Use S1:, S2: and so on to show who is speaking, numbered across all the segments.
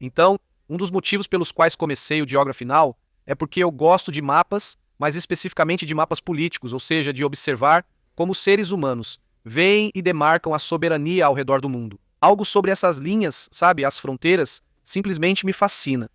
S1: Então, um dos motivos pelos quais comecei o Geography Now é porque eu gosto de mapas, mas especificamente de mapas políticos, ou seja, de observar como os seres humanos veem e demarcam a soberania ao redor do mundo. Algo sobre essas linhas, sabe, as fronteiras, simplesmente me fascina.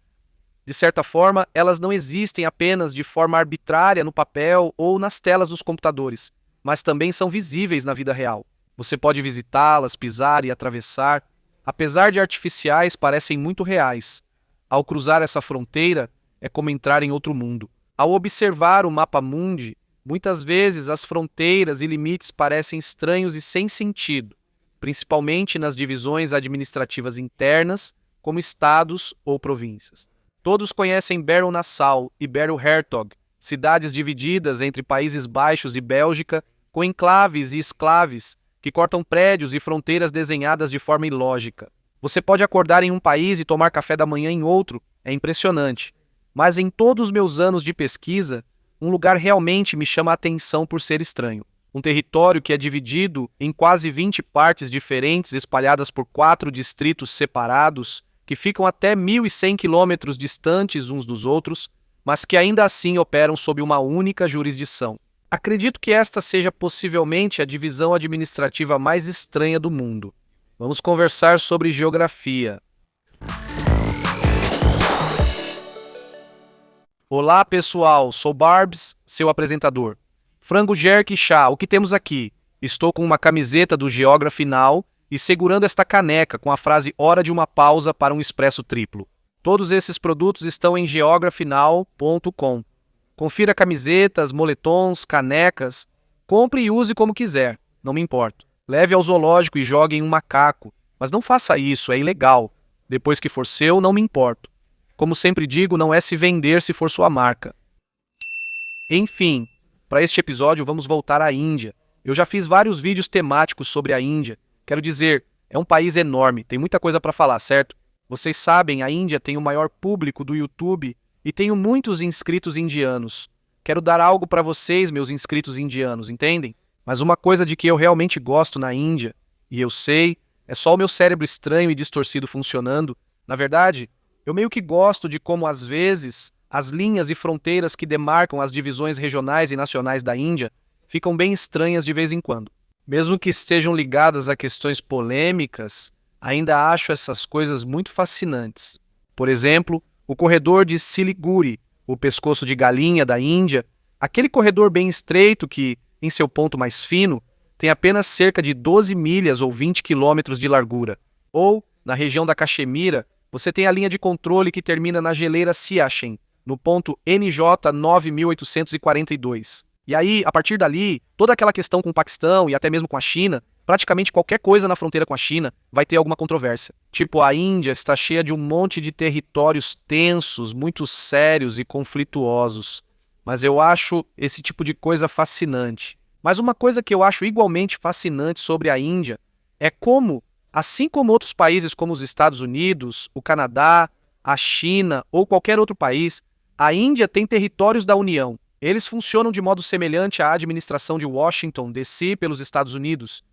S1: De certa forma, elas não existem apenas de forma arbitrária no papel ou nas telas dos computadores, mas também são visíveis na vida real. Você pode visitá-las, pisar e atravessar. Apesar de artificiais, parecem muito reais. Ao cruzar essa fronteira, é como entrar em outro mundo. Ao observar o mapa mundi, muitas vezes as fronteiras e limites parecem estranhos e sem sentido, principalmente nas divisões administrativas internas, como estados ou províncias. Todos conhecem Baron-Nassau e Baron-Hertog, cidades divididas entre Países Baixos e Bélgica, com enclaves e exclaves que cortam prédios e fronteiras desenhadas de forma ilógica. Você pode acordar em um país e tomar café da manhã em outro, é impressionante. Mas em todos os meus anos de pesquisa, um lugar realmente me chama a atenção por ser estranho. Um território que é dividido em quase 20 partes diferentes espalhadas por 4 distritos separados, que ficam até 1.100 quilômetros distantes uns dos outros, mas que ainda assim operam sob uma única jurisdição. Acredito que esta seja possivelmente a divisão administrativa mais estranha do mundo. Vamos conversar sobre geografia. Olá, pessoal, sou Barbs, seu apresentador. Frango, jerky e chá, o que temos aqui? Estou com uma camiseta do Geography Now e segurando esta caneca com a frase "Hora de uma pausa para um expresso triplo". Todos esses produtos estão em geographynow.com. Confira camisetas, moletons, canecas. Compre e use como quiser, não me importo. Leve ao zoológico e jogue em um macaco. Mas não faça isso, é ilegal. Depois que for seu, não me importo. Como sempre digo, não é se vender se for sua marca. Enfim, para este episódio vamos voltar à Índia. Eu já fiz vários vídeos temáticos sobre a Índia. Quero dizer, é um país enorme, tem muita coisa para falar, certo? Vocês sabem, a Índia tem o maior público do YouTube e tenho muitos inscritos indianos. Quero dar algo para vocês, meus inscritos indianos, entendem? Mas uma coisa de que eu realmente gosto na Índia, e eu sei, é só o meu cérebro estranho e distorcido funcionando. Na verdade, eu meio que gosto de como, às vezes, as linhas e fronteiras que demarcam as divisões regionais e nacionais da Índia ficam bem estranhas de vez em quando. Mesmo que estejam ligadas a questões polêmicas, ainda acho essas coisas muito fascinantes. Por exemplo, o corredor de Siliguri, o pescoço de galinha da Índia, aquele corredor bem estreito que, em seu ponto mais fino, tem apenas cerca de 12 milhas ou 20 quilômetros de largura. Ou, na região da Caxemira, você tem a linha de controle que termina na geleira Siachen, no ponto NJ 9842. E aí, a partir dali, toda aquela questão com o Paquistão e até mesmo com a China, praticamente qualquer coisa na fronteira com a China vai ter alguma controvérsia. Tipo, a Índia está cheia de um monte de territórios tensos, muito sérios e conflituosos. Mas eu acho esse tipo de coisa fascinante. Mas uma coisa que eu acho igualmente fascinante sobre a Índia é como, assim como outros países como os Estados Unidos, o Canadá, a China ou qualquer outro país, a Índia tem territórios da União. Eles funcionam de modo semelhante à administração de Washington, D.C. pelos Estados Unidos.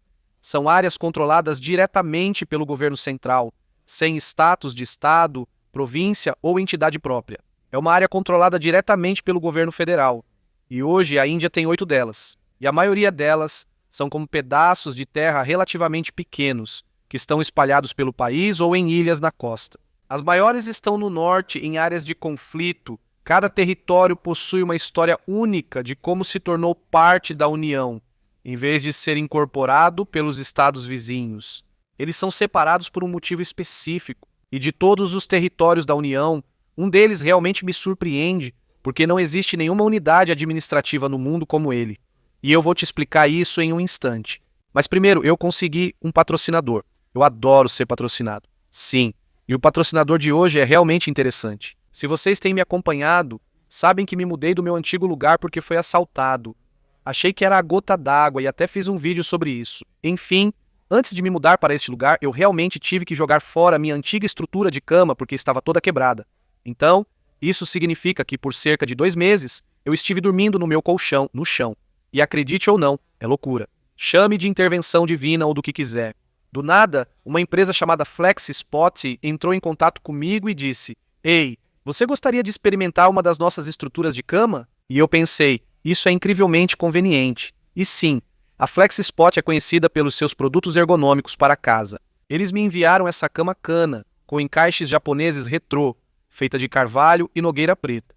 S1: São áreas controladas diretamente pelo governo central, sem status de estado, província ou entidade própria. É uma área controlada diretamente pelo governo federal. E hoje a Índia tem 8 delas. E a maioria delas são como pedaços de terra relativamente pequenos, que estão espalhados pelo país ou em ilhas na costa. As maiores estão no norte, em áreas de conflito. Cada território possui uma história única de como se tornou parte da União, em vez de ser incorporado pelos estados vizinhos. Eles são separados por um motivo específico. E de todos os territórios da União, um deles realmente me surpreende, porque não existe nenhuma unidade administrativa no mundo como ele. E eu vou te explicar isso em um instante. Mas primeiro, eu consegui um patrocinador. Eu adoro ser patrocinado. Sim, e o patrocinador de hoje é realmente interessante. Se vocês têm me acompanhado, sabem que me mudei do meu antigo lugar porque foi assaltado. Achei que era a gota d'água e até fiz um vídeo sobre isso. Enfim, antes de me mudar para este lugar, eu realmente tive que jogar fora minha antiga estrutura de cama porque estava toda quebrada. Então, isso significa que por cerca de 2 meses, eu estive dormindo no meu colchão, no chão. E acredite ou não, é loucura. Chame de intervenção divina ou do que quiser. Do nada, uma empresa chamada FlexiSpot entrou em contato comigo e disse: "Ei, você gostaria de experimentar uma das nossas estruturas de cama?" E eu pensei, isso é incrivelmente conveniente. E sim, a FlexiSpot é conhecida pelos seus produtos ergonômicos para casa. Eles me enviaram essa cama cana, com encaixes japoneses retrô, feita de carvalho e nogueira preta.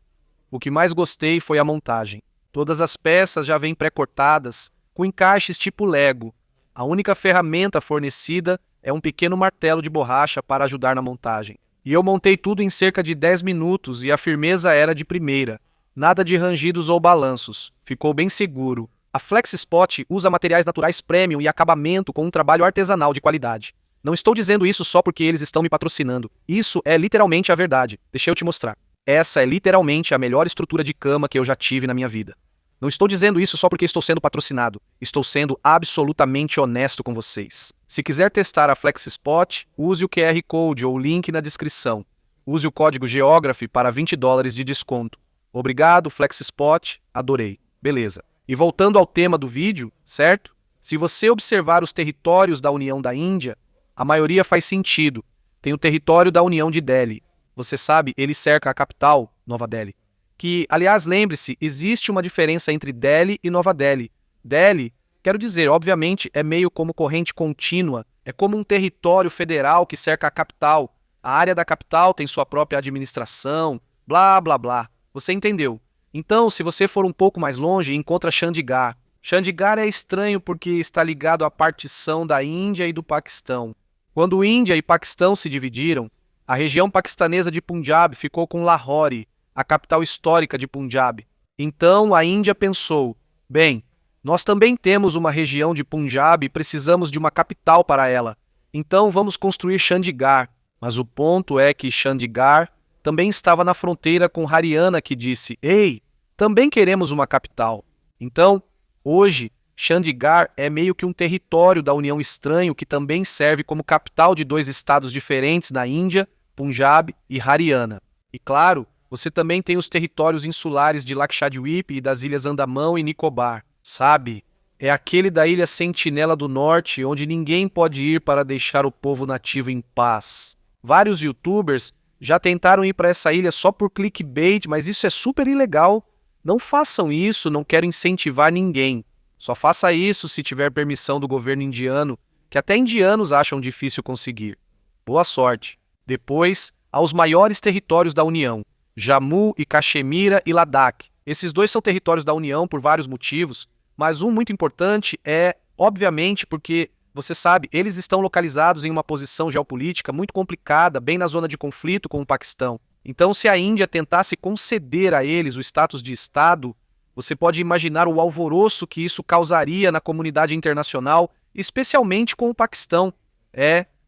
S1: O que mais gostei foi a montagem. Todas as peças já vêm pré-cortadas, com encaixes tipo Lego. A única ferramenta fornecida é um pequeno martelo de borracha para ajudar na montagem. E eu montei tudo em cerca de 10 minutos e a firmeza era de primeira. Nada de rangidos ou balanços. Ficou bem seguro. A FlexiSpot usa materiais naturais premium e acabamento com um trabalho artesanal de qualidade. Não estou dizendo isso só porque eles estão me patrocinando. Isso é literalmente a verdade. Deixa eu te mostrar. Essa é literalmente a melhor estrutura de cama que eu já tive na minha vida. Não estou dizendo isso só porque estou sendo patrocinado. Estou sendo absolutamente honesto com vocês. Se quiser testar a FlexiSpot, use o QR Code ou o link na descrição. Use o código Geography para $20 de desconto. Obrigado, FlexiSpot. Adorei. Beleza. E voltando ao tema do vídeo, certo? Se você observar os territórios da União da Índia, a maioria faz sentido. Tem o território da União de Delhi. Você sabe, ele cerca a capital, Nova Delhi. Que, aliás, lembre-se, existe uma diferença entre Delhi e Nova Delhi. Delhi, quero dizer, obviamente, é meio como corrente contínua. É como um território federal que cerca a capital. A área da capital tem sua própria administração, blá, blá, blá. Você entendeu? Então, se você for um pouco mais longe, encontra Chandigarh. Chandigarh é estranho porque está ligado à partição da Índia e do Paquistão. Quando Índia e Paquistão se dividiram, a região paquistanesa de Punjab ficou com Lahore, a capital histórica de Punjab. Então a Índia pensou: bem, nós também temos uma região de Punjab e precisamos de uma capital para ela. Então vamos construir Chandigarh. Mas o ponto é que Chandigarh também estava na fronteira com Haryana, que disse: ei, também queremos uma capital. Então, hoje, Chandigarh é meio que um território da União estranho que também serve como capital de dois estados diferentes na Índia, Punjab e Haryana. E claro, você também tem os territórios insulares de Lakshadweep e das ilhas Andamão e Nicobar. Sabe? É aquele da ilha Sentinela do Norte, onde ninguém pode ir para deixar o povo nativo em paz. Vários youtubers já tentaram ir para essa ilha só por clickbait, mas isso é super ilegal. Não façam isso, não quero incentivar ninguém. Só faça isso se tiver permissão do governo indiano, que até indianos acham difícil conseguir. Boa sorte. Depois, aos maiores territórios da União, Jammu e Caxemira e Ladakh. Esses dois são territórios da União por vários motivos, mas um muito importante é, obviamente, porque, você sabe, eles estão localizados em uma posição geopolítica muito complicada, bem na zona de conflito com o Paquistão. Então, se a Índia tentasse conceder a eles o status de Estado, você pode imaginar o alvoroço que isso causaria na comunidade internacional, especialmente com o Paquistão.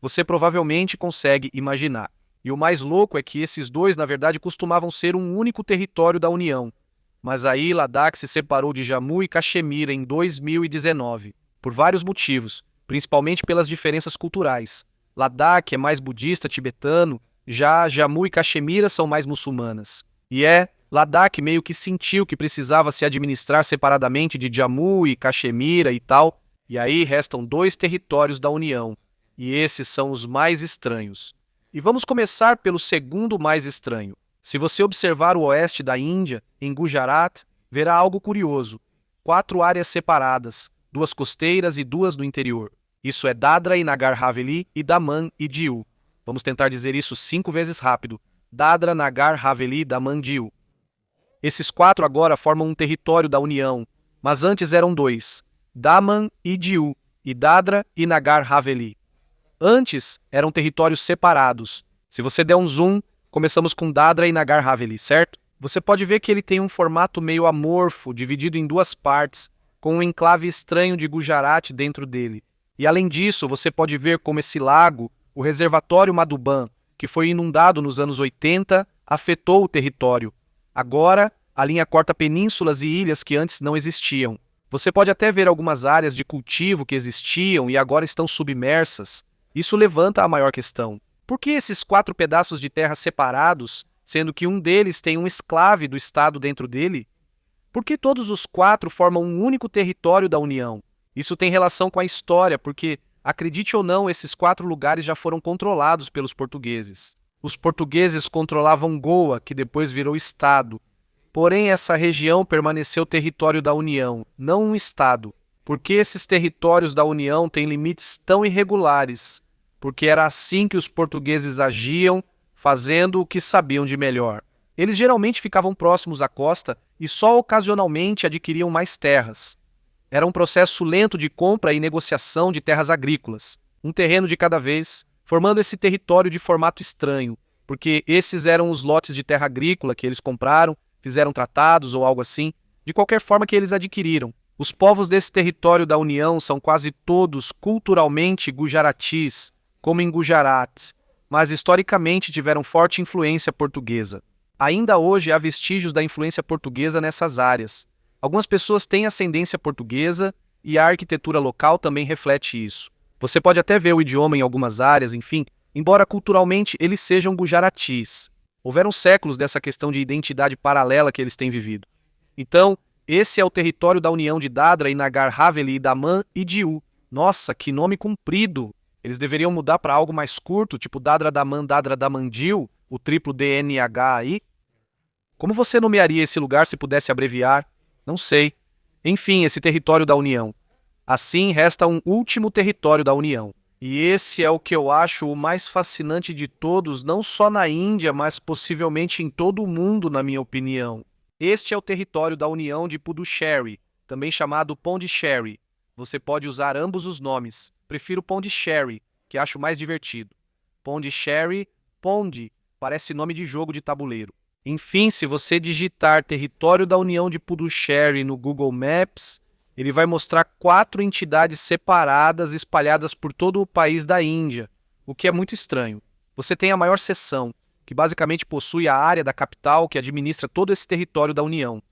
S1: Você provavelmente consegue imaginar. E o mais louco é que esses dois, na verdade, costumavam ser um único território da União. Mas aí Ladakh se separou de Jammu e Caxemira em 2019, por vários motivos, principalmente pelas diferenças culturais. Ladakh é mais budista tibetano, já Jammu e Caxemira são mais muçulmanas. Ladakh meio que sentiu que precisava se administrar separadamente de Jammu e Caxemira e tal, e aí restam dois territórios da União, e esses são os mais estranhos. E vamos começar pelo segundo mais estranho. Se você observar o oeste da Índia, em Gujarat, verá algo curioso. 4 áreas separadas, 2 costeiras e 2 no interior. Isso é Dadra e Nagar Haveli e Daman e Diu. Vamos tentar dizer isso 5 vezes rápido. Dadra, Nagar Haveli, Daman, Diu. Esses 4 agora formam um território da União, mas antes eram 2, Daman e Diu, e Dadra e Nagar Haveli. Antes eram territórios separados. Se você der um zoom, começamos com Dadra e Nagar Haveli, certo? Você pode ver que ele tem um formato meio amorfo, dividido em 2 partes, com um enclave estranho de Gujarat dentro dele. E além disso, você pode ver como esse lago, o reservatório Madhuban, que foi inundado nos anos 80, afetou o território. Agora, a linha corta penínsulas e ilhas que antes não existiam. Você pode até ver algumas áreas de cultivo que existiam e agora estão submersas. Isso levanta a maior questão. Por que esses 4 pedaços de terra separados, sendo que um deles tem um exclave do Estado dentro dele? Por que todos os 4 formam um único território da União? Isso tem relação com a história, porque Acredite ou não, esses 4 lugares já foram controlados pelos portugueses. Os portugueses controlavam Goa, que depois virou estado. Porém, essa região permaneceu território da União, não um estado. Por que esses territórios da União têm limites tão irregulares? Porque era assim que os portugueses agiam, fazendo o que sabiam de melhor. Eles geralmente ficavam próximos à costa e só ocasionalmente adquiriam mais terras. Era um processo lento de compra e negociação de terras agrícolas, um terreno de cada vez, formando esse território de formato estranho, porque esses eram os lotes de terra agrícola que eles compraram, fizeram tratados ou algo assim, de qualquer forma que eles adquiriram. Os povos desse território da União são quase todos culturalmente gujaratis, como em Gujarat, mas historicamente tiveram forte influência portuguesa. Ainda hoje há vestígios da influência portuguesa nessas áreas. Algumas pessoas têm ascendência portuguesa e a arquitetura local também reflete isso. Você pode até ver o idioma em algumas áreas, enfim, embora culturalmente eles sejam gujaratis. Houveram séculos dessa questão de identidade paralela que eles têm vivido. Então, esse é o território da união de Dadra e Nagar Haveli, Daman e Diu. Nossa, que nome comprido! Eles deveriam mudar para algo mais curto, tipo Dadra Daman, Dadra Daman Diu, o triplo DNH aí. Como você nomearia esse lugar se pudesse abreviar? Não sei. Enfim, esse território da União. Assim, resta um último território da União. E esse é o que eu acho o mais fascinante de todos, não só na Índia, mas possivelmente em todo o mundo, na minha opinião. Este é o território da União de Puducherry, também chamado Pondicherry. Você pode usar ambos os nomes. Prefiro Pondicherry, que acho mais divertido. Pondicherry, Pondi, parece nome de jogo de tabuleiro. Enfim, se você digitar Território da União de Puducherry no Google Maps, ele vai mostrar 4 entidades separadas espalhadas por todo o país da Índia, o que é muito estranho. Você tem a maior seção, que basicamente possui a área da capital que administra todo esse território da União.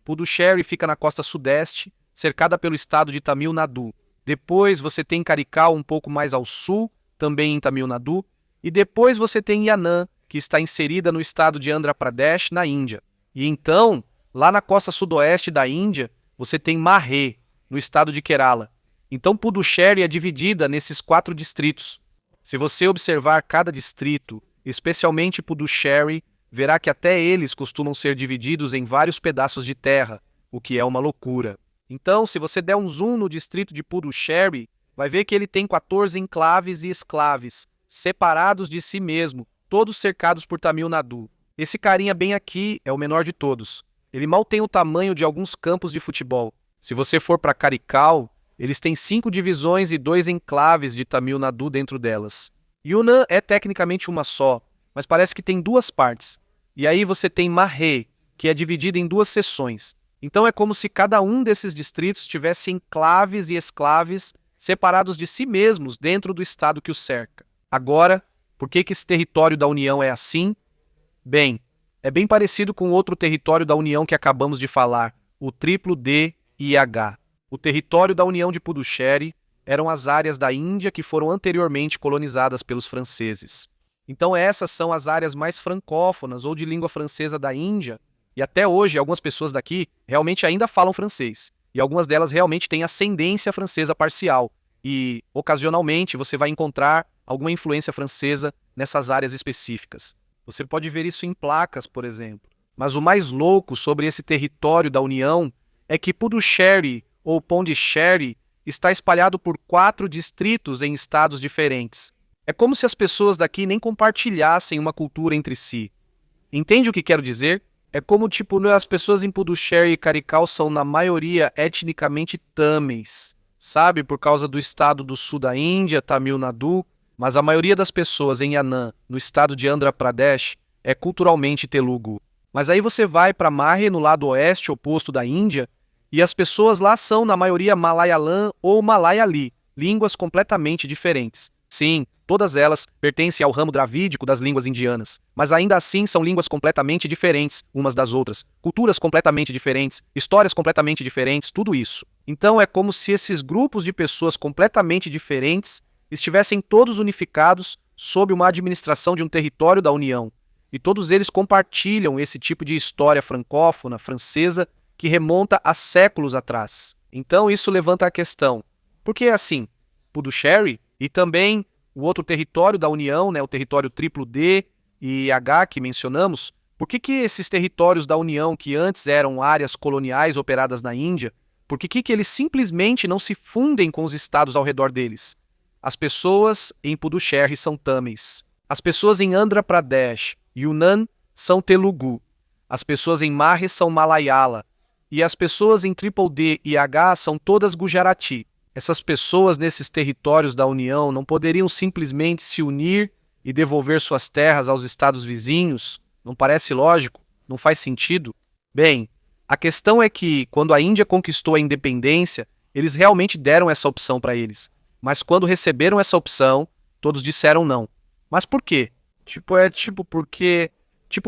S1: Puducherry fica na costa sudeste, cercada pelo estado de Tamil Nadu. Depois você tem Karikal um pouco mais ao sul, também em Tamil Nadu, e depois você tem Yannan, que está inserida no estado de Andhra Pradesh, na Índia. E então, lá na costa sudoeste da Índia, você tem Marre, no estado de Kerala. Então Puducherry é dividida nesses 4 distritos. Se você observar cada distrito, especialmente Puducherry, verá que até eles costumam ser divididos em vários pedaços de terra, o que é uma loucura. Então, se você der um zoom no distrito de Puducherry, vai ver que ele tem 14 enclaves e exclaves, separados de si mesmo, todos cercados por Tamil Nadu. Esse carinha bem aqui é o menor de todos. Ele mal tem o tamanho de alguns campos de futebol. Se você for para Karikal, eles têm 5 divisões e 2 enclaves de Tamil Nadu dentro delas. Yunnan é tecnicamente uma só, mas parece que tem 2 partes. E aí você tem Marre, que é dividida em 2 seções. Então é como se cada um desses distritos tivesse enclaves e exclaves separados de si mesmos dentro do estado que os cerca. Agora, por que esse território da União é assim? Bem, é bem parecido com outro território da União que acabamos de falar, o triplo DIH. O território da União de Puducherry eram as áreas da Índia que foram anteriormente colonizadas pelos franceses. Então essas são as áreas mais francófonas ou de língua francesa da Índia, e até hoje algumas pessoas daqui realmente ainda falam francês, e algumas delas realmente têm ascendência francesa parcial, e ocasionalmente você vai encontrar alguma influência francesa nessas áreas específicas. Você pode ver isso em placas, por exemplo. Mas o mais louco sobre esse território da União é que Puducherry ou Pondicherry está espalhado por 4 distritos em estados diferentes. É como se as pessoas daqui nem compartilhassem uma cultura entre si. Entende o que quero dizer? É como, as pessoas em Puducherry e Karikal são, na maioria, etnicamente tâmils, sabe? Por causa do estado do sul da Índia, Tamil Nadu. Mas a maioria das pessoas em Yannan, no estado de Andhra Pradesh, é culturalmente telugu. Mas aí você vai para Marre, no lado oeste oposto da Índia, e as pessoas lá são, na maioria, Malayalam ou Malayali, línguas completamente diferentes. Sim, todas elas pertencem ao ramo dravídico das línguas indianas, mas ainda assim são línguas completamente diferentes umas das outras, culturas completamente diferentes, histórias completamente diferentes, tudo isso. Então é como se esses grupos de pessoas completamente diferentes estivessem todos unificados sob uma administração de um território da União, e todos eles compartilham esse tipo de história francófona, francesa, que remonta a séculos atrás. Então isso levanta a questão, por que assim? Puducherry E também o outro território da União, né, o território triplo D e H que mencionamos, por que esses territórios da União, que antes eram áreas coloniais operadas na Índia, por que eles simplesmente não se fundem com os estados ao redor deles? As pessoas em Puducherry são Tamils. As pessoas em Andhra Pradesh e Yunnan são Telugu. As pessoas em Marre são Malayala. E as pessoas em Triple D e H são todas Gujarati. Essas pessoas nesses territórios da União não poderiam simplesmente se unir e devolver suas terras aos estados vizinhos? Não parece lógico? Não faz sentido? Bem, a questão é que, quando a Índia conquistou a independência, eles realmente deram essa opção para eles. Mas quando receberam essa opção, todos disseram não. Mas por quê?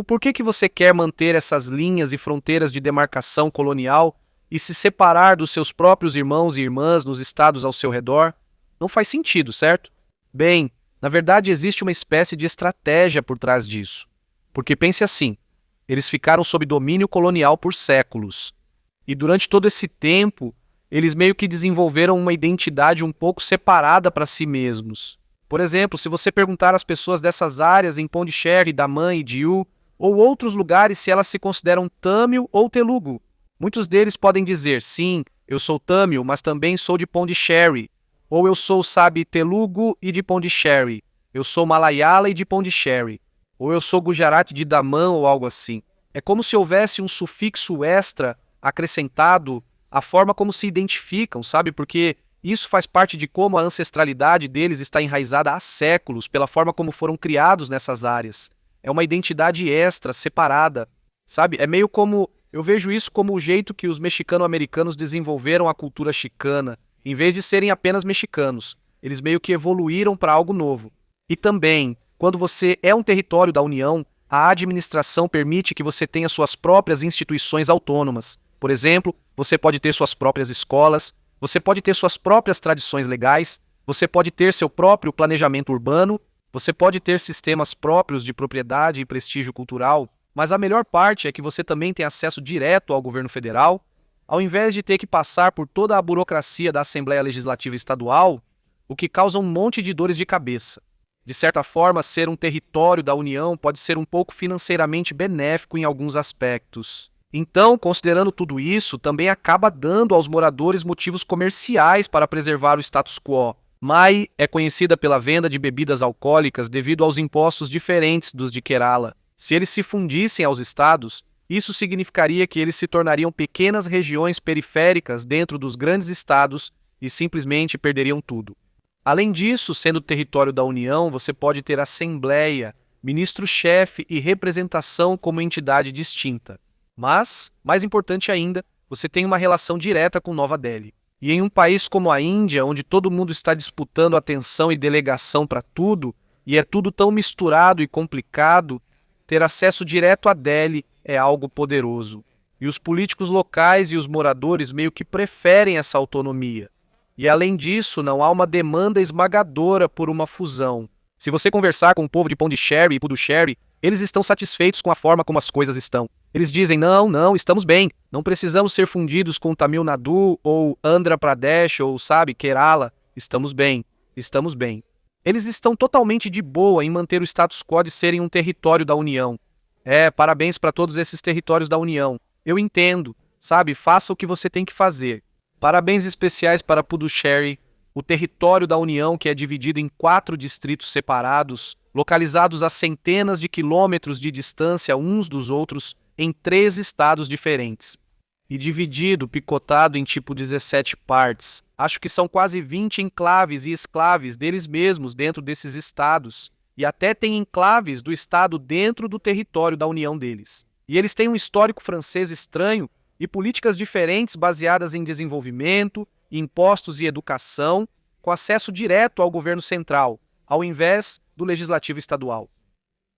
S1: Por que você quer manter essas linhas e fronteiras de demarcação colonial e se separar dos seus próprios irmãos e irmãs nos estados ao seu redor? Não faz sentido, certo? Bem, na verdade existe uma espécie de estratégia por trás disso. Porque pense assim, eles ficaram sob domínio colonial por séculos. E durante todo esse tempo, eles meio que desenvolveram uma identidade um pouco separada para si mesmos. Por exemplo, se você perguntar às pessoas dessas áreas em Pondicherry, Daman e Diu, ou outros lugares se elas se consideram Tamil ou Telugu, muitos deles podem dizer, sim, eu sou Tamil, mas também sou de Pondicherry. Ou eu sou, Telugu e de Pondicherry. Eu sou Malayala e de Pondicherry. Ou eu sou Gujarati de Daman ou algo assim. É como se houvesse um sufixo extra acrescentado à forma como se identificam, porque isso faz parte de como a ancestralidade deles está enraizada há séculos, pela forma como foram criados nessas áreas. É uma identidade extra, separada, É meio como... Eu vejo isso como o jeito que os mexicano-americanos desenvolveram a cultura chicana. Em vez de serem apenas mexicanos, eles meio que evoluíram para algo novo. E também, quando você é um território da União, a administração permite que você tenha suas próprias instituições autônomas. Por exemplo, você pode ter suas próprias escolas, você pode ter suas próprias tradições legais, você pode ter seu próprio planejamento urbano, você pode ter sistemas próprios de propriedade e prestígio cultural, mas a melhor parte é que você também tem acesso direto ao governo federal, ao invés de ter que passar por toda a burocracia da Assembleia Legislativa Estadual, o que causa um monte de dores de cabeça. De certa forma, ser um território da União pode ser um pouco financeiramente benéfico em alguns aspectos. Então, considerando tudo isso, também acaba dando aos moradores motivos comerciais para preservar o status quo. Mai é conhecida pela venda de bebidas alcoólicas devido aos impostos diferentes dos de Kerala. Se eles se fundissem aos estados, isso significaria que eles se tornariam pequenas regiões periféricas dentro dos grandes estados e simplesmente perderiam tudo. Além disso, sendo território da União, você pode ter assembleia, ministro-chefe e representação como entidade distinta. Mas, mais importante ainda, você tem uma relação direta com Nova Delhi. E em um país como a Índia, onde todo mundo está disputando atenção e delegação para tudo, e é tudo tão misturado e complicado, ter acesso direto a Delhi é algo poderoso. E os políticos locais e os moradores meio que preferem essa autonomia. E além disso, não há uma demanda esmagadora por uma fusão. Se você conversar com o povo de Pondicherry e Puducherry, eles estão satisfeitos com a forma como as coisas estão. Eles dizem, não, estamos bem. Não precisamos ser fundidos com Tamil Nadu ou Andhra Pradesh ou, Kerala. Estamos bem. Eles estão totalmente de boa em manter o status quo de serem um território da União. Parabéns para todos esses territórios da União. Eu entendo, faça o que você tem que fazer. Parabéns especiais para Puducherry, o território da União que é dividido em 4 distritos separados, localizados a centenas de quilômetros de distância uns dos outros, em 3 estados diferentes. E dividido, picotado em 17 partes. Acho que são quase 20 enclaves e exclaves deles mesmos dentro desses estados. E até tem enclaves do estado dentro do território da União deles. E eles têm um histórico francês estranho e políticas diferentes baseadas em desenvolvimento, impostos e educação, com acesso direto ao governo central, ao invés do legislativo estadual.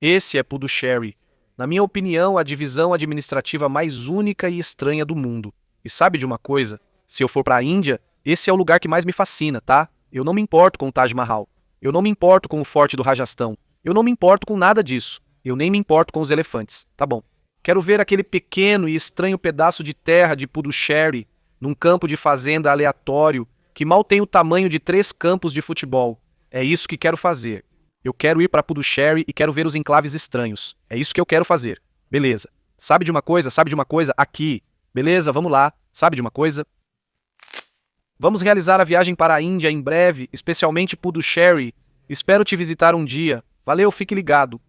S1: Esse é Puducherry. Na minha opinião, a divisão administrativa mais única e estranha do mundo. E sabe de uma coisa? Se eu for para a Índia, esse é o lugar que mais me fascina, tá? Eu não me importo com o Taj Mahal. Eu não me importo com o Forte do Rajastão. Eu não me importo com nada disso. Eu nem me importo com os elefantes. Tá bom. Quero ver aquele pequeno e estranho pedaço de terra de Puducherry, num campo de fazenda aleatório, que mal tem o tamanho de 3 campos de futebol. É isso que quero fazer. Eu quero ir para Puducherry e quero ver os enclaves estranhos. É isso que eu quero fazer. Beleza. Sabe de uma coisa? Sabe de uma coisa? Aqui. Beleza, vamos lá. Sabe de uma coisa? Vamos realizar a viagem para a Índia em breve, especialmente Puducherry. Espero te visitar um dia. Valeu, fique ligado.